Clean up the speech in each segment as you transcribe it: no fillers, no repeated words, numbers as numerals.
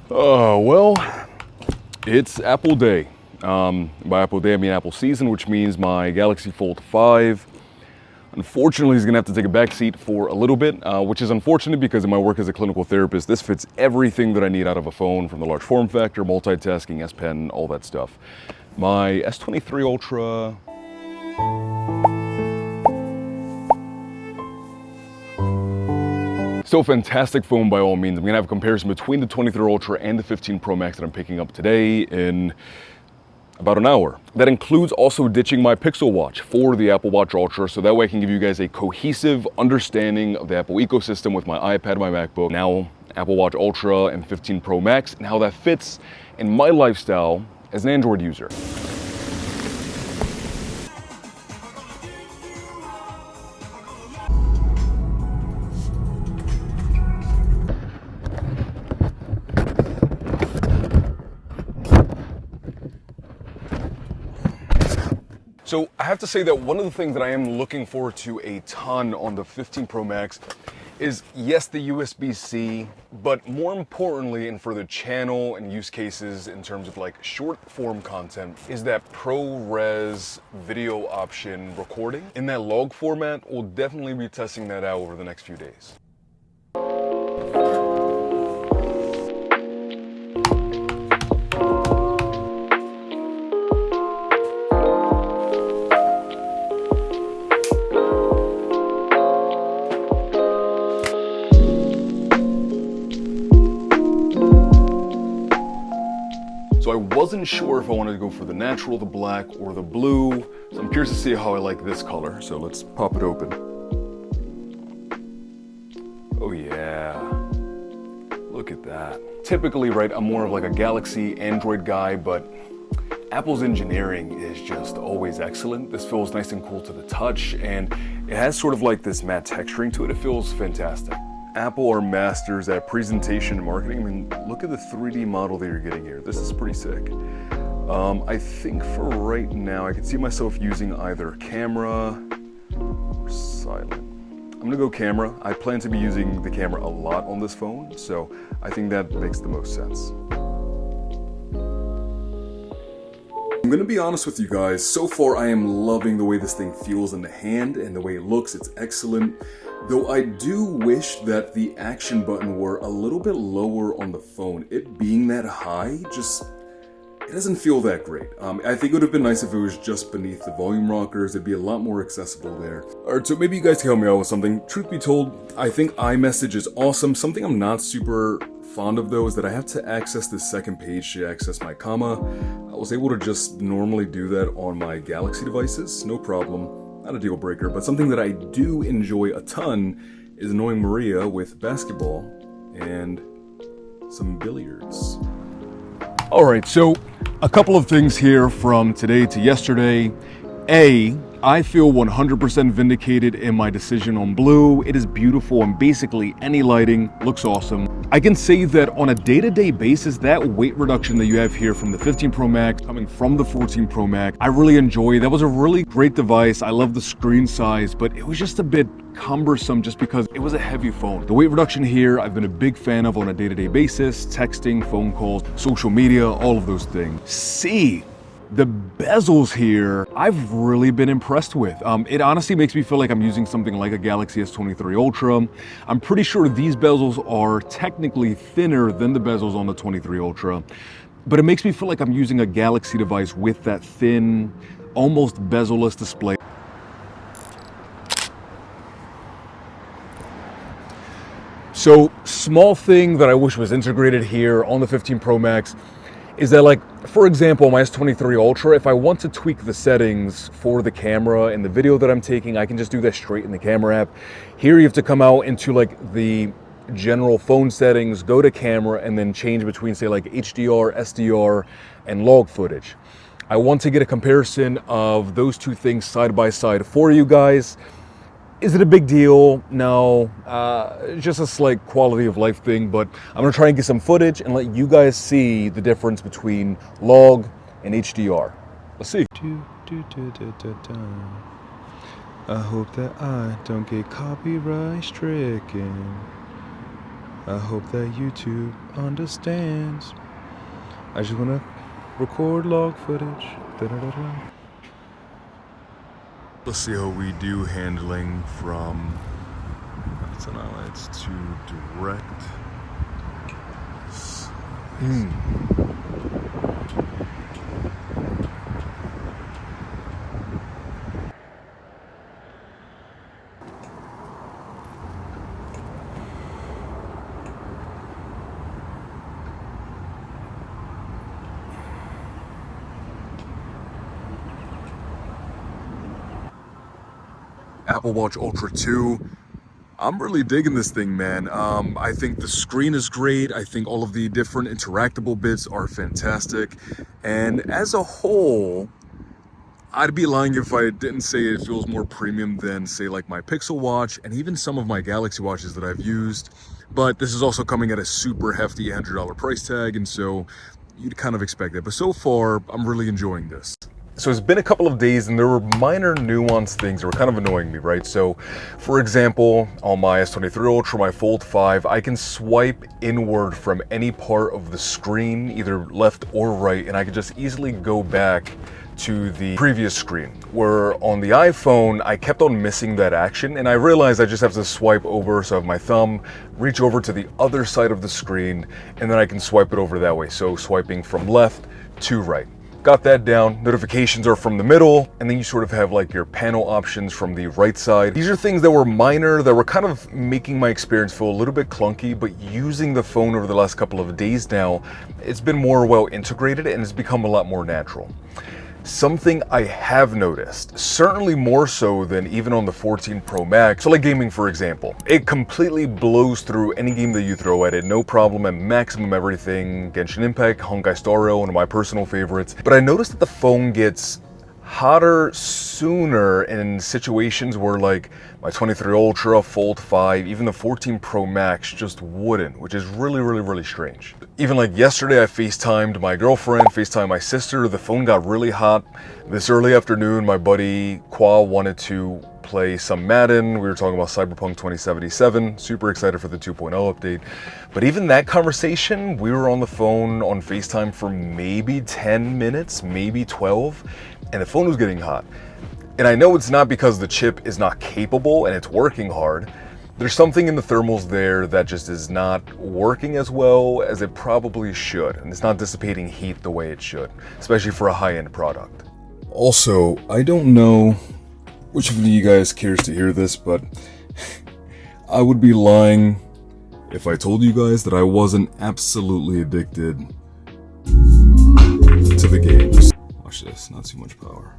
Well, it's Apple Day. By Apple Day, I mean Apple season, which means my Galaxy Fold 5, unfortunately, is gonna have to take a back seat for a little bit, which is unfortunate because in my work as a clinical therapist, this fits everything that I need out of a phone, from the large form factor, multitasking, S Pen, all that stuff. My S23 Ultra, still a fantastic phone by all means. I'm gonna have a comparison between the 23 Ultra and the 15 Pro Max that I'm picking up today in about an hour. That includes also ditching my Pixel Watch for the Apple Watch Ultra, so that way I can give you guys a cohesive understanding of the Apple ecosystem with my iPad, my MacBook, now Apple Watch Ultra and 15 Pro Max, and how that fits in my lifestyle as an Android user. So I have to say that one of the things that I am looking forward to a ton on the 15 Pro Max is, yes, the USB-C, but more importantly, and for the channel and use cases in terms of like short form content, is that ProRes video option recording in that log format. We'll definitely be testing that out over the next few days. So I wasn't sure if I wanted to go for the natural, the black, or the blue. So I'm curious to see how I like this color. So let's pop it open. Oh yeah, look at that. Typically, right, I'm more of like a Galaxy Android guy, but Apple's engineering is just always excellent. This feels nice and cool to the touch, and it has sort of like this matte texturing to it. It feels fantastic. Apple are masters at presentation and marketing. I mean, look at the 3D model that you're getting here. This is pretty sick. I think for right now, I could see myself using either camera or silent. I'm gonna go camera. I plan to be using the camera a lot on this phone, so I think that makes the most sense. I'm gonna be honest with you guys, so far I am loving the way this thing feels in the hand and the way it looks. It's excellent. Though I do wish that the action button were a little bit lower on the phone. It being that high, it doesn't feel that great. I think it would have been nice if it was just beneath the volume rockers. It'd be a lot more accessible there. Alright, so maybe you guys can help me out with something. Truth be told, I think iMessage is awesome. Something I'm not super fond of though is that I have to access this second page to access my comma. I was able to just normally do that on my Galaxy devices, no problem. Not a deal breaker, but something that I do enjoy a ton is annoying Maria with basketball and some billiards. All right, so a couple of things here from today to yesterday. A, I feel 100% vindicated in my decision on blue. It is beautiful, and basically any lighting looks awesome. I can say that on a day-to-day basis, that weight reduction that you have here from the 15 Pro Max coming from the 14 Pro Max, I really enjoy. That was a really great device. I love the screen size, but it was just a bit cumbersome just because it was a heavy phone. The weight reduction here, I've been a big fan of on a day-to-day basis, texting, phone calls, social media, all of those things. C, the bezels here, I've really been impressed with. It honestly makes me feel like I'm using something like a Galaxy S23 Ultra. I'm pretty sure these bezels are technically thinner than the bezels on the 23 Ultra, but it makes me feel like I'm using a Galaxy device with that thin, almost bezel-less display. So, small thing that I wish was integrated here on the 15 Pro Max is that, like, for example, my S23 Ultra, if I want to tweak the settings for the camera and the video that I'm taking, I can just do that straight in the camera app. Here you have to come out into like the general phone settings, go to camera, and then change between, say, like HDR, SDR, and log footage. I want to get a comparison of those two things side by side for you guys. Is it a big deal? No, just a slight quality of life thing, but I'm gonna try and get some footage and let you guys see the difference between log and HDR. Let's see. I hope that I don't get copyright stricken. I hope that YouTube understands. I just wanna record log footage. Da-da-da-da. Let's see how we do handling from outside highlights to direct. Apple Watch Ultra 2. I'm really digging this thing, man. I think the screen is great. I think all of the different interactable bits are fantastic. And as a whole, I'd be lying if I didn't say it feels more premium than, say, like my Pixel Watch and even some of my Galaxy Watches that I've used. But this is also coming at a super hefty $100 price tag, and so you'd kind of expect that. But so far, I'm really enjoying this. So it's been a couple of days and there were minor nuanced things that were kind of annoying me, right? So for example, on my S23 Ultra, my Fold 5, I can swipe inward from any part of the screen, either left or right, and I can just easily go back to the previous screen. Where on the iPhone, I kept on missing that action and I realized I just have to swipe over, so I have my thumb, reach over to the other side of the screen, and then I can swipe it over that way. So swiping from left to right. Got that down. Notifications are from the middle, and then you sort of have like your panel options from the right side. These are things that were minor, that were kind of making my experience feel a little bit clunky, but using the phone over the last couple of days now, it's been more well integrated and it's become a lot more natural. Something I have noticed, certainly more so than even on the 14 Pro Max, so like gaming for example, it completely blows through any game that you throw at it, no problem, at maximum everything. Genshin Impact, Honkai Star Rail, one of my personal favorites. But I noticed that the phone gets hotter sooner in situations where like my 23 Ultra, Fold 5, even the 14 Pro Max just wouldn't, which is really strange. Even like yesterday I FaceTimed my girlfriend, FaceTimed my sister, the phone got really hot. This early afternoon, my buddy Qua wanted to play some Madden. We were talking about Cyberpunk 2077, super excited for the 2.0 update. But even that conversation, we were on the phone on FaceTime for maybe 10 minutes, maybe 12, and the phone was getting hot. And I know it's not because the chip is not capable and it's working hard. There's something in the thermals there that just is not working as well as it probably should, and it's not dissipating heat the way it should, especially for a high-end product. Also, I don't know which of you guys cares to hear this, but I would be lying if I told you guys that I wasn't absolutely addicted to the games. Watch this, not too much power.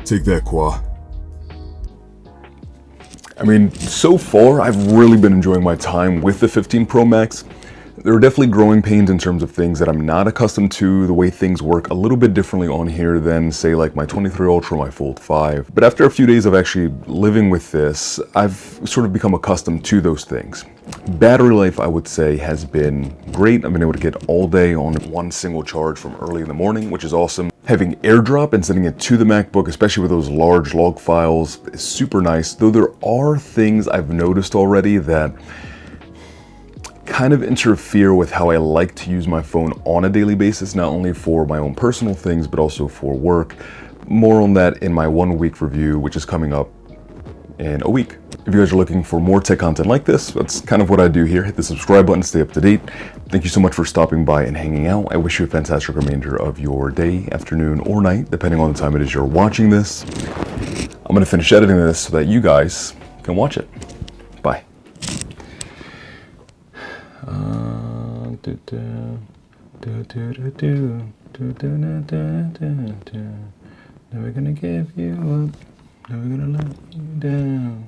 Take that, Qua. I mean, so far, I've really been enjoying my time with the 15 Pro Max. There are definitely growing pains in terms of things that I'm not accustomed to, the way things work a little bit differently on here than, say, like my 23 Ultra, my Fold 5. But after a few days of actually living with this, I've sort of become accustomed to those things. Battery life, I would say, has been great. I've been able to get all day on one single charge from early in the morning, which is awesome. Having AirDrop and sending it to the MacBook, especially with those large log files, is super nice. Though there are things I've noticed already that kind of interfere with how I like to use my phone on a daily basis, not only for my own personal things, but also for work. More on that in my 1 week review, which is coming up in a week. If you guys are looking for more tech content like this, that's kind of what I do here. Hit the subscribe button, stay up to date. Thank you so much for stopping by and hanging out. I wish you a fantastic remainder of your day, afternoon, or night, depending on the time it is you're watching this. I'm gonna finish editing this so that you guys can watch it. Bye. Never gonna give you up. Never gonna let you down.